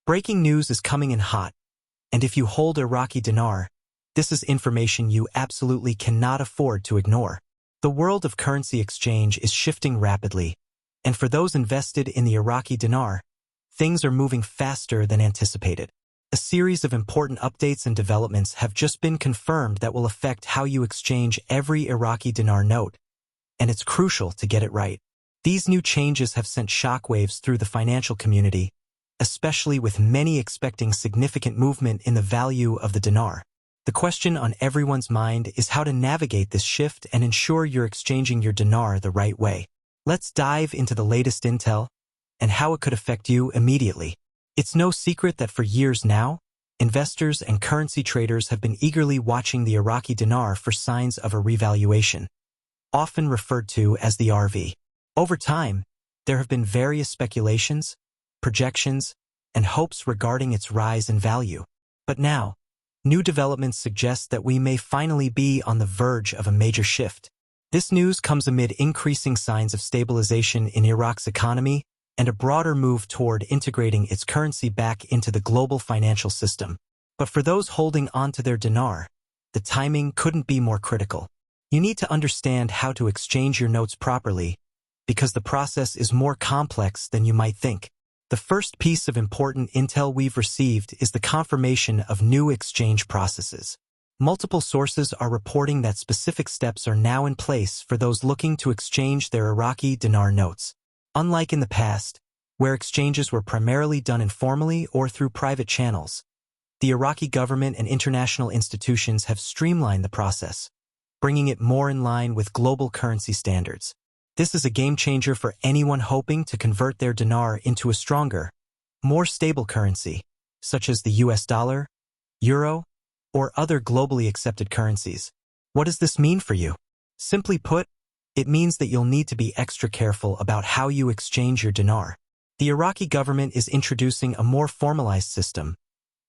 Breaking news is coming in hot, and if you hold Iraqi dinar, this is information you absolutely cannot afford to ignore. The world of currency exchange is shifting rapidly, and for those invested in the Iraqi dinar, things are moving faster than anticipated. A series of important updates and developments have just been confirmed that will affect how you exchange every Iraqi dinar note, and it's crucial to get it right. These new changes have sent shockwaves through the financial community, especially with many expecting significant movement in the value of the dinar. The question on everyone's mind is how to navigate this shift and ensure you're exchanging your dinar the right way. Let's dive into the latest intel and how it could affect you immediately. It's no secret that for years now, investors and currency traders have been eagerly watching the Iraqi dinar for signs of a revaluation, often referred to as the RV. Over time, there have been various speculations, projections, and hopes regarding its rise in value. But now, new developments suggest that we may finally be on the verge of a major shift. This news comes amid increasing signs of stabilization in Iraq's economy and a broader move toward integrating its currency back into the global financial system. But for those holding onto their dinar, the timing couldn't be more critical. You need to understand how to exchange your notes properly, because the process is more complex than you might think. The first piece of important intel we've received is the confirmation of new exchange processes. Multiple sources are reporting that specific steps are now in place for those looking to exchange their Iraqi dinar notes. Unlike in the past, where exchanges were primarily done informally or through private channels, the Iraqi government and international institutions have streamlined the process, bringing it more in line with global currency standards. This is a game-changer for anyone hoping to convert their dinar into a stronger, more stable currency, such as the US dollar, euro, or other globally accepted currencies. What does this mean for you? Simply put, it means that you'll need to be extra careful about how you exchange your dinar. The Iraqi government is introducing a more formalized system,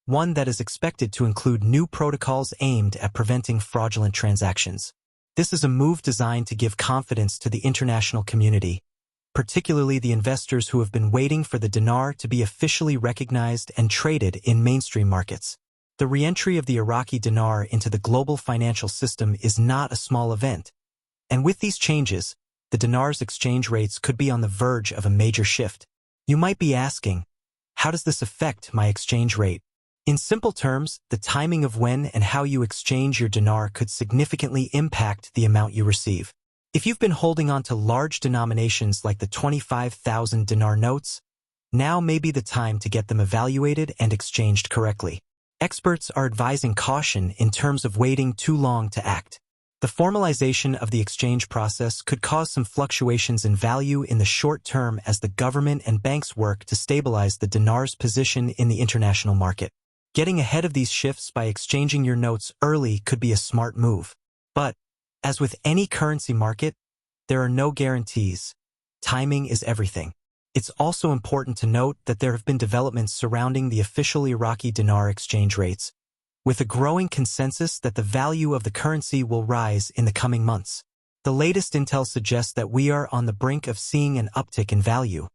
one that is expected to include new protocols aimed at preventing fraudulent transactions. This is a move designed to give confidence to the international community, particularly the investors who have been waiting for the dinar to be officially recognized and traded in mainstream markets. The re-entry of the Iraqi dinar into the global financial system is not a small event, and with these changes, the dinar's exchange rates could be on the verge of a major shift. You might be asking, how does this affect my exchange rate? In simple terms, the timing of when and how you exchange your dinar could significantly impact the amount you receive. If you've been holding on to large denominations like the 25,000 dinar notes, now may be the time to get them evaluated and exchanged correctly. Experts are advising caution in terms of waiting too long to act. The formalization of the exchange process could cause some fluctuations in value in the short term as the government and banks work to stabilize the dinar's position in the international market. Getting ahead of these shifts by exchanging your notes early could be a smart move. But, as with any currency market, there are no guarantees. Timing is everything. It's also important to note that there have been developments surrounding the official Iraqi dinar exchange rates, with a growing consensus that the value of the currency will rise in the coming months. The latest intel suggests that we are on the brink of seeing an uptick in value,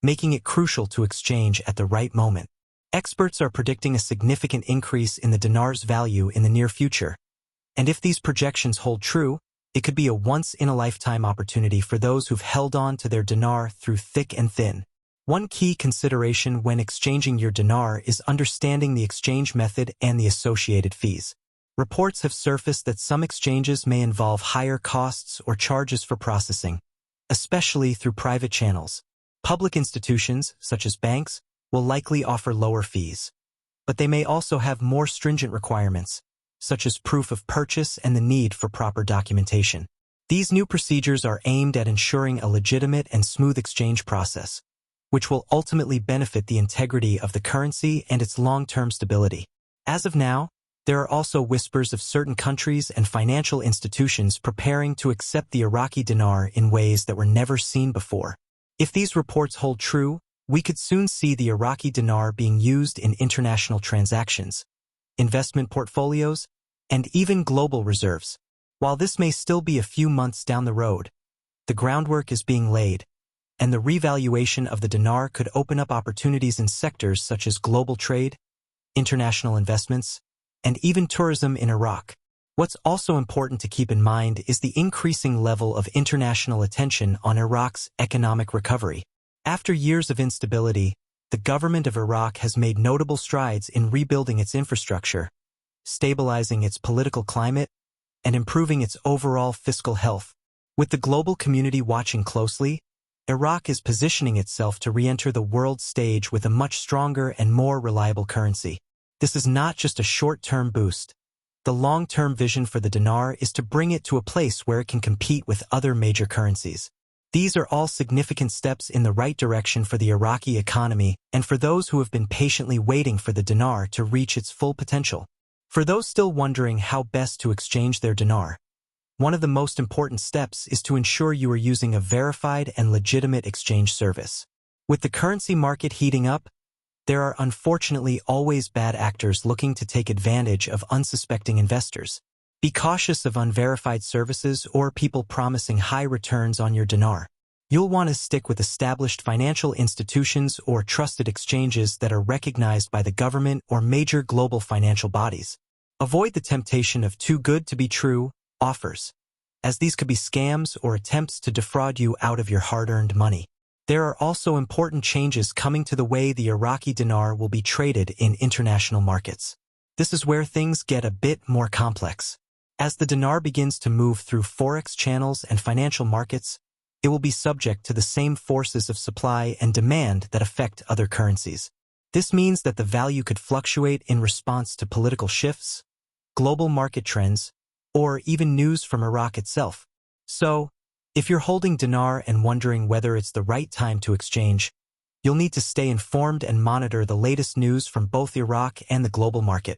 making it crucial to exchange at the right moment. Experts are predicting a significant increase in the dinar's value in the near future, and if these projections hold true, it could be a once-in-a-lifetime opportunity for those who've held on to their dinar through thick and thin. One key consideration when exchanging your dinar is understanding the exchange method and the associated fees. Reports have surfaced that some exchanges may involve higher costs or charges for processing, especially through private channels. Public institutions, such as banks, will likely offer lower fees, but they may also have more stringent requirements, such as proof of purchase and the need for proper documentation. These new procedures are aimed at ensuring a legitimate and smooth exchange process, which will ultimately benefit the integrity of the currency and its long-term stability. As of now, there are also whispers of certain countries and financial institutions preparing to accept the Iraqi dinar in ways that were never seen before. If these reports hold true, we could soon see the Iraqi dinar being used in international transactions, investment portfolios, and even global reserves. While this may still be a few months down the road, the groundwork is being laid, and the revaluation of the dinar could open up opportunities in sectors such as global trade, international investments, and even tourism in Iraq. What's also important to keep in mind is the increasing level of international attention on Iraq's economic recovery. After years of instability, the government of Iraq has made notable strides in rebuilding its infrastructure, stabilizing its political climate, and improving its overall fiscal health. With the global community watching closely, Iraq is positioning itself to re-enter the world stage with a much stronger and more reliable currency. This is not just a short-term boost. The long-term vision for the dinar is to bring it to a place where it can compete with other major currencies. These are all significant steps in the right direction for the Iraqi economy and for those who have been patiently waiting for the dinar to reach its full potential. For those still wondering how best to exchange their dinar, one of the most important steps is to ensure you are using a verified and legitimate exchange service. With the currency market heating up, there are unfortunately always bad actors looking to take advantage of unsuspecting investors. Be cautious of unverified services or people promising high returns on your dinar. You'll want to stick with established financial institutions or trusted exchanges that are recognized by the government or major global financial bodies. Avoid the temptation of too good to be true offers, as these could be scams or attempts to defraud you out of your hard-earned money. There are also important changes coming to the way the Iraqi dinar will be traded in international markets. This is where things get a bit more complex. As the dinar begins to move through Forex channels and financial markets, it will be subject to the same forces of supply and demand that affect other currencies. This means that the value could fluctuate in response to political shifts, global market trends, or even news from Iraq itself. So, if you're holding dinar and wondering whether it's the right time to exchange, you'll need to stay informed and monitor the latest news from both Iraq and the global market.